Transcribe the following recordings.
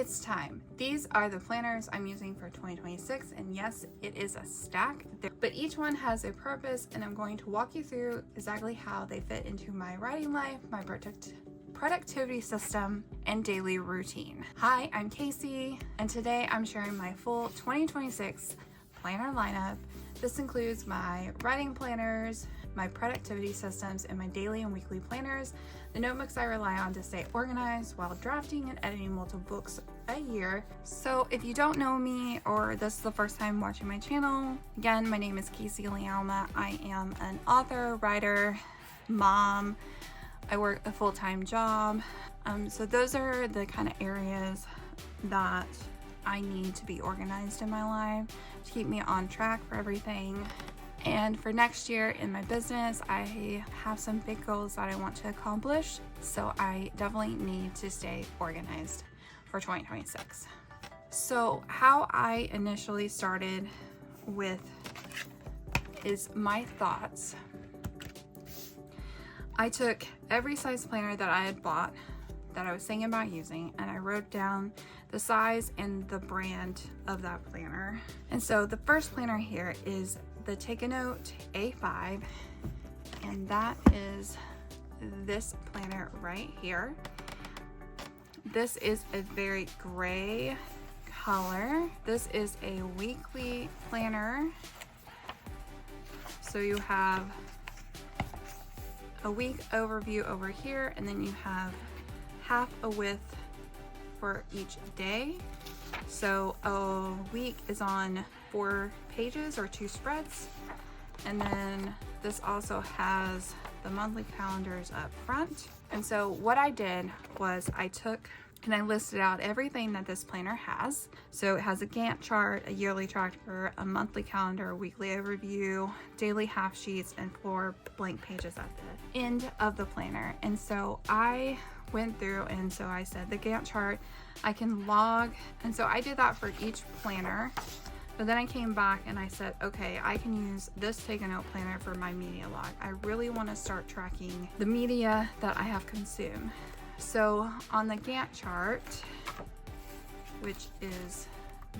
it's time. These are the planners I'm using for 2026, and yes, it is a stack, but each one has a purpose, and I'm going to walk you through exactly how they fit into my writing life, my productivity system, and daily routine. Hi, I'm Casey, and today I'm sharing my full 2026 planner lineup. This includes my writing planners, my productivity systems, and my daily and weekly planners, the notebooks I rely on to stay organized while drafting and editing multiple books a year. So if you don't know me or this is the first time watching my channel, again, my name is Casey Lialma. I am an author, writer, mom. I work a full-time job. So those are the kind of areas that I need to be organized in my life to keep me on track for everything. And for next year in my business, I have some big goals that I want to accomplish. So I definitely need to stay organized for 2026. So how I initially started with is my thoughts. I took every size planner that I had bought that I was thinking about using, and I wrote down the size and the brand of that planner. And so the first planner here is the Take a Note A5, and that is this planner right here. This is a very gray color. This is a weekly planner. So you have a week overview over here, and then you have half a width for each day. So a week is on 4 pages or 2 spreads. And then this also has the monthly calendars up front. And so what I did was I took and I listed out everything that this planner has. So it has a Gantt chart, a yearly tracker, a monthly calendar, a weekly overview, daily half sheets, and 4 blank pages at the end of the planner. And so I went through, and so I said the Gantt chart I can log, and so I did that for each planner. But then I came back and I said, okay, I can use this Take a Note planner for my media log. I really want to start tracking the media that I have consumed. So on the Gantt chart, which is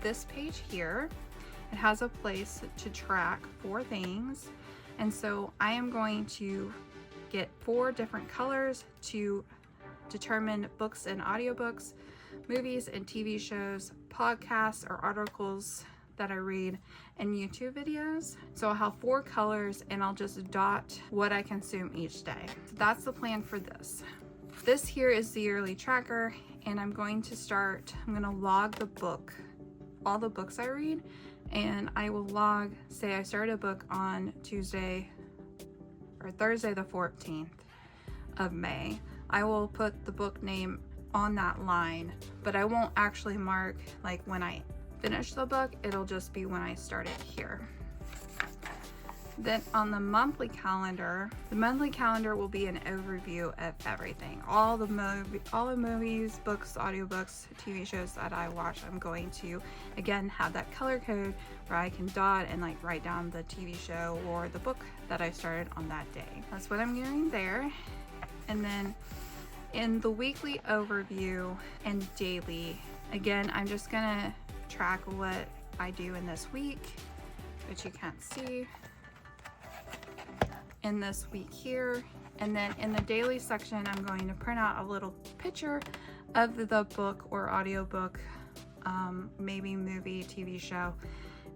this page here, it has a place to track 4 things. And so I am going to get 4 different colors to determine books and audiobooks, movies and TV shows, podcasts or articles that I read, and YouTube videos. So I'll have 4 colors, and I'll just dot what I consume each day. So that's the plan for this. This here is the yearly tracker, and I'm going to log the book, all the books I read, and I will log, say I started a book on Tuesday or Thursday the 14th of May. I will put the book name on that line, but I won't actually mark like when I finish the book. It'll just be when I started here. Then on the monthly calendar will be an overview of everything. All the movies, books, audiobooks, TV shows that I watch. I'm going to again have that color code where I can dot and like write down the TV show or the book that I started on that day. That's what I'm doing there. And then in the weekly overview and daily, again, I'm just gonna track what I do in this week, which you can't see in this week here. And then in the daily section, I'm going to print out a little picture of the book or audiobook, maybe movie, TV show,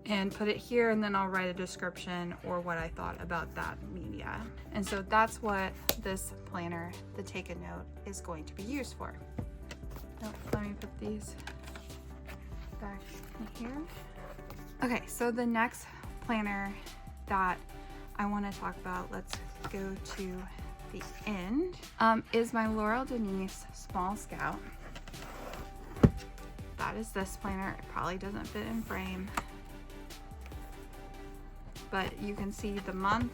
and put it here, and then I'll write a description or what I thought about that media. And so that's what this planner, the Take a Note, is going to be used for. Oh, let me put these back in here. Okay, so the next planner that I want to talk about, let's go to the end, is my Laurel Denise Small Scout. That is this planner. It probably doesn't fit in frame, but you can see the month,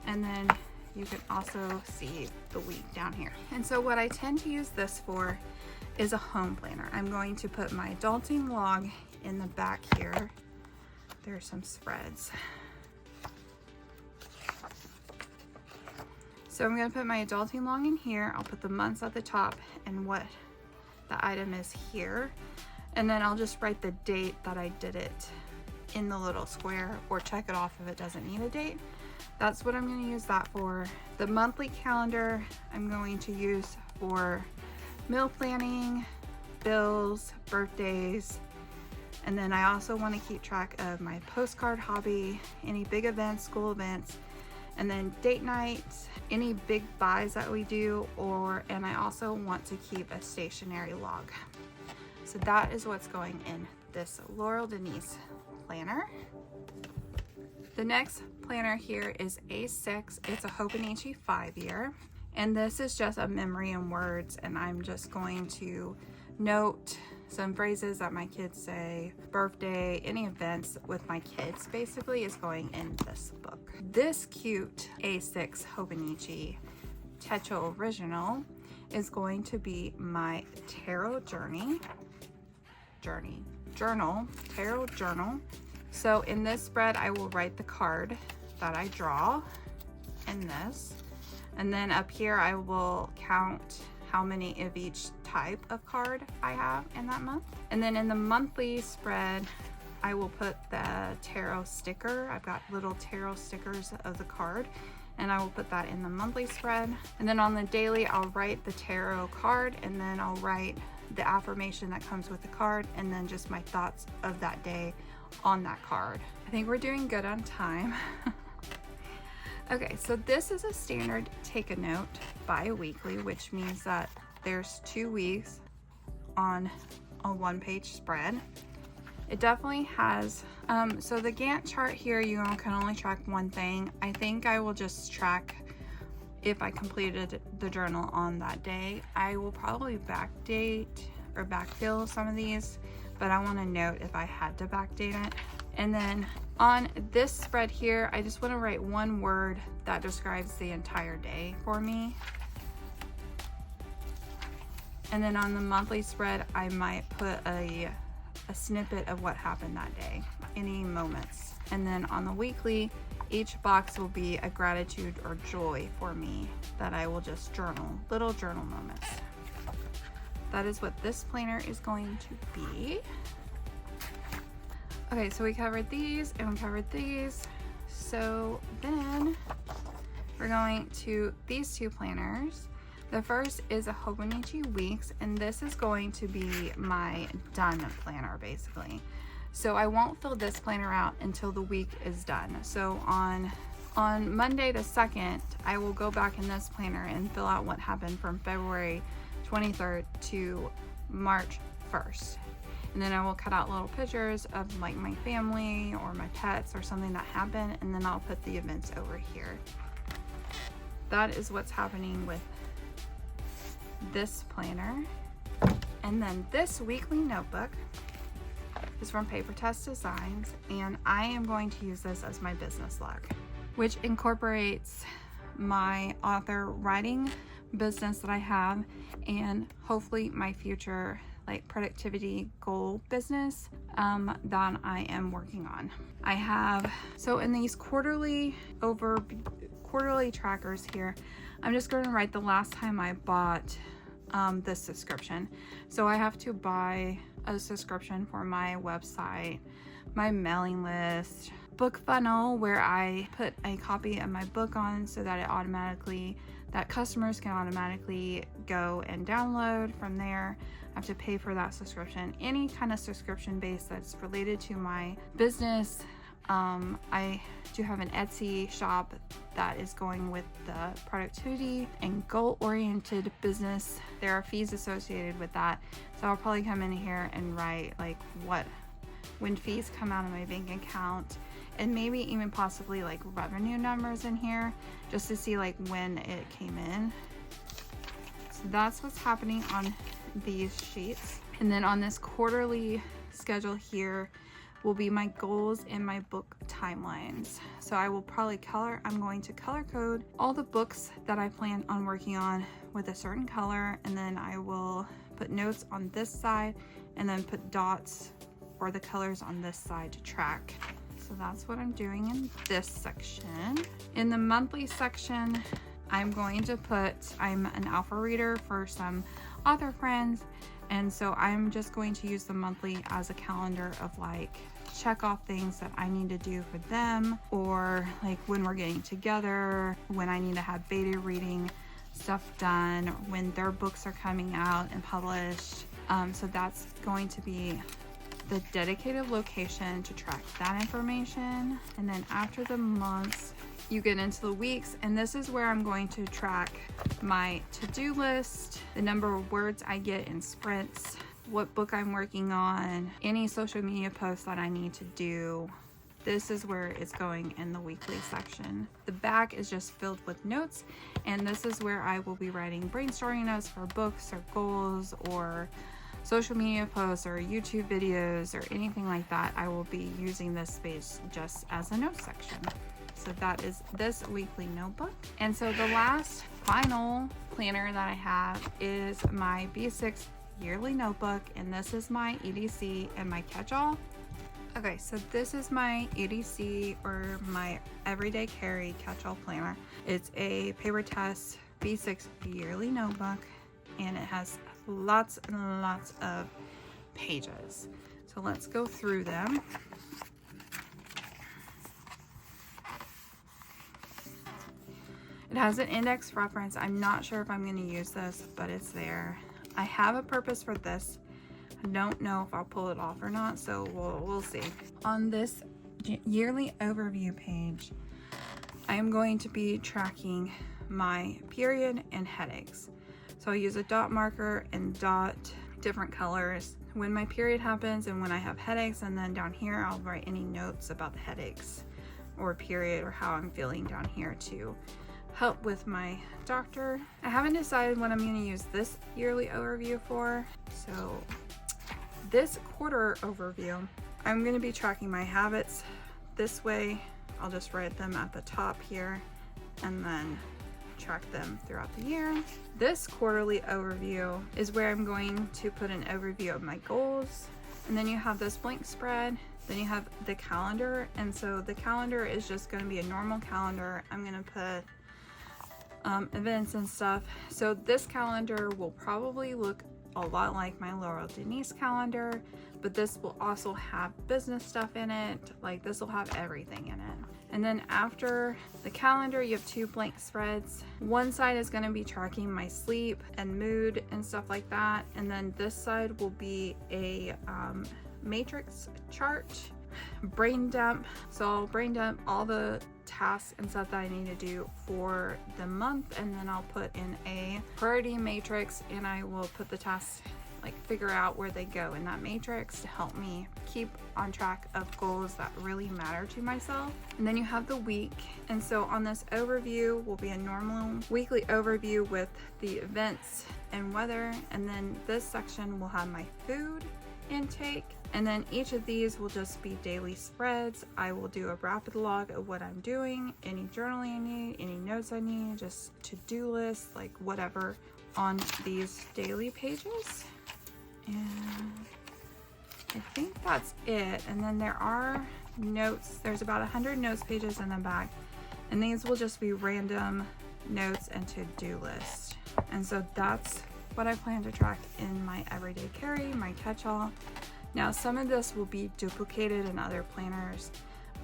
and then you can also see the week down here. And so what I tend to use this for is a home planner. I'm going to put my adulting log in the back here. There's some spreads. So I'm going to put my adulting log in here. I'll put the months at the top and what the item is here. And then I'll just write the date that I did it in the little square, or check it off if it doesn't need a date. That's what I'm going to use that for. The monthly calendar I'm going to use for meal planning, bills, birthdays, and then I also want to keep track of my postcard hobby, any big events, school events, and then date nights, any big buys that we do, and I also want to keep a stationary log. So that is what's going in this Laurel Denise planner. The next planner here is A6. It's a Hobonichi 5-year, and this is just a memory and words, and I'm just going to note some phrases that my kids say, birthday, any events with my kids basically is going in this book. This cute A6 Hobonichi Techo Original is going to be my tarot tarot journal. So in this spread, I will write the card that I draw in this. And then up here, I will count how many of each type of card I have in that month. And then in the monthly spread, I will put the tarot sticker. I've got little tarot stickers of the card, and I will put that in the monthly spread. And then on the daily, I'll write the tarot card, and then I'll write the affirmation that comes with the card, and then just my thoughts of that day on that card. I think we're doing good on time. Okay, so this is a standard take a note bi-weekly, which means that there's 2 weeks on a 1-page spread. It definitely has, so the Gantt chart here, you can only track one thing. I think I will just track if I completed the journal on that day. I will probably backdate or backfill some of these, but I want to note if I had to backdate it. And then on this spread here, I just want to write one word that describes the entire day for me. And then on the monthly spread, I might put a snippet of what happened that day, any moments. And then on the weekly, each box will be a gratitude or joy for me that I will just journal, little journal moments. That is what this planner is going to be. Okay, so we covered these and we covered these. So then we're going to these 2 planners. The first is a Hobonichi Weeks, and this is going to be my done planner basically. So I won't fill this planner out until the week is done. So on Monday the 2nd, I will go back in this planner and fill out what happened from February 23rd to March 1st. And then I will cut out little pictures of like my family or my pets or something that happened, and then I'll put the events over here. That is what's happening with this planner. And then this weekly notebook is from Paper Test Designs, and I am going to use this as my business log, which incorporates my author writing business that I have, and hopefully my future like productivity goal business that I am working on. I have, so in these quarterly trackers here, I'm just going to write the last time I bought this subscription. So I have to buy a subscription for my website, my mailing list, BookFunnel, where I put a copy of my book on so that that customers can automatically go and download from there. I have to pay for that subscription. Any kind of subscription base that's related to my business. I do have an Etsy shop that is going with the productivity and goal-oriented business. There are fees associated with that. So I'll probably come in here and write like when fees come out of my bank account, and maybe even possibly like revenue numbers in here just to see like when it came in. So that's what's happening on these sheets. And then on this quarterly schedule here will be my goals and my book timelines. So I will probably I'm going to color code all the books that I plan on working on with a certain color, and then I will put notes on this side and then put dots for the colors on this side to track. So that's what I'm doing in this section. In the monthly section, I'm going to put, I'm an alpha reader for some author friends, And so I'm just going to use the monthly as a calendar of like check off things that I need to do for them, or like when we're getting together, when I need to have beta reading stuff done, when their books are coming out and published. So that's going to be the dedicated location to track that information. And then after the months, you get into the weeks, and this is where I'm going to track my to-do list, the number of words I get in sprints, what book I'm working on, any social media posts that I need to do. This is where it's going in the weekly section. The back is just filled with notes, and this is where I will be writing brainstorming notes for books or goals or social media posts or YouTube videos or anything like that. I will be using this space just as a notes section. So that is this weekly notebook. And so the last final planner that I have is my B6 yearly notebook, and this is my EDC and my catch-all. Okay, so this is my EDC, or my everyday carry catch-all planner. It's a Paper Tess B6 yearly notebook, and it has lots and lots of pages. So let's go through them. It has an index reference. I'm not sure if I'm going to use this, but it's there. I have a purpose for this. I don't know if I'll pull it off or not, so we'll see. On this yearly overview page, I am going to be tracking my period and headaches. So I use a dot marker and dot different colors when my period happens and when I have headaches, and then down here I'll write any notes about the headaches or period or how I'm feeling down here to help with my doctor. I haven't decided what I'm going to use this yearly overview for. So this quarter overview, I'm going to be tracking my habits this way. I'll just write them at the top here and then track them throughout the year. This quarterly overview is where I'm going to put an overview of my goals. And then you have this blank spread. Then you have the calendar. And so the calendar is just going to be a normal calendar. I'm going to put events and stuff. So this calendar will probably look a lot like my Laurel Denise calendar, but this will also have business stuff in it. Like this will have everything in it. And then after the calendar, you have two blank spreads. One side is going to be tracking my sleep and mood and stuff like that. And then this side will be a matrix chart, brain dump. So I'll brain dump all the tasks and stuff that I need to do for the month, and then I'll put in a priority matrix, and I will put the tasks, like figure out where they go in that matrix to help me keep on track of goals that really matter to myself. And then you have the week, and so on this overview will be a normal weekly overview with the events and weather, and then this section will have my food intake, and then each of these will just be daily spreads. I will do a rapid log of what I'm doing, any journaling I need, any notes I need, just to-do lists, like whatever on these daily pages. And I think that's it. And then there are notes. There's about 100 notes pages in the back, and these will just be random notes and to-do lists. And so that's what I plan to track in my everyday carry, my catch-all. Now some of this will be duplicated in other planners,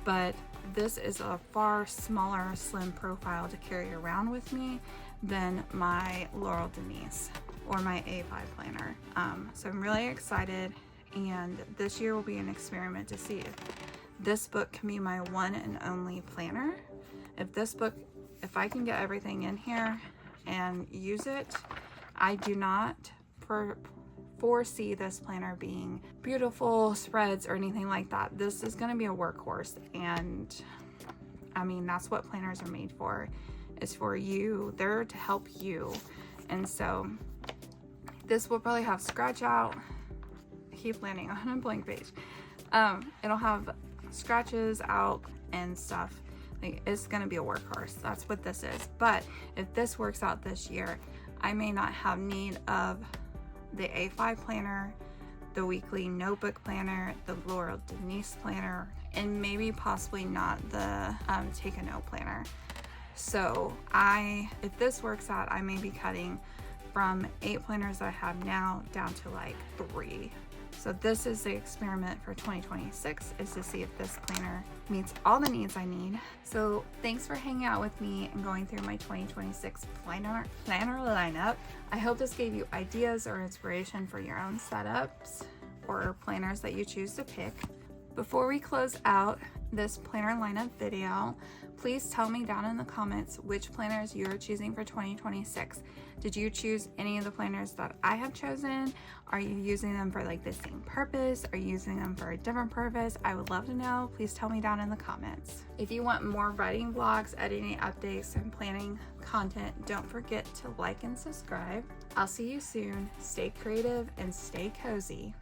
but this is a far smaller, slim profile to carry around with me than my Laurel Denise or my A5 planner. So I'm really excited, and this year will be an experiment to see if this book can be my one and only planner. If I can get everything in here and use it, I do not foresee this planner being beautiful spreads or anything like that. This is going to be a workhorse, and I mean, that's what planners are made for, is for you. They're to help you. And so this will probably have scratch out. I keep landing on a blank page. It'll have scratches out and stuff. Like, it's going to be a workhorse. That's what this is. But if this works out this year, I may not have need of the A5 planner, the weekly notebook planner, the Laurel Denise planner, and maybe possibly not the Take a Note planner. So if this works out, I may be cutting from 8 planners that I have now down to like 3. So this is the experiment for 2026, is to see if this planner meets all the needs I need. So thanks for hanging out with me and going through my 2026 planner lineup. I hope this gave you ideas or inspiration for your own setups or planners that you choose to pick. Before we close out this planner lineup video, please tell me down in the comments which planners you are choosing for 2026. Did you choose any of the planners that I have chosen? Are you using them for like the same purpose? Are you using them for a different purpose? I would love to know. Please tell me down in the comments. If you want more writing vlogs, editing updates, and planning content, don't forget to like and subscribe. I'll see you soon. Stay creative and stay cozy.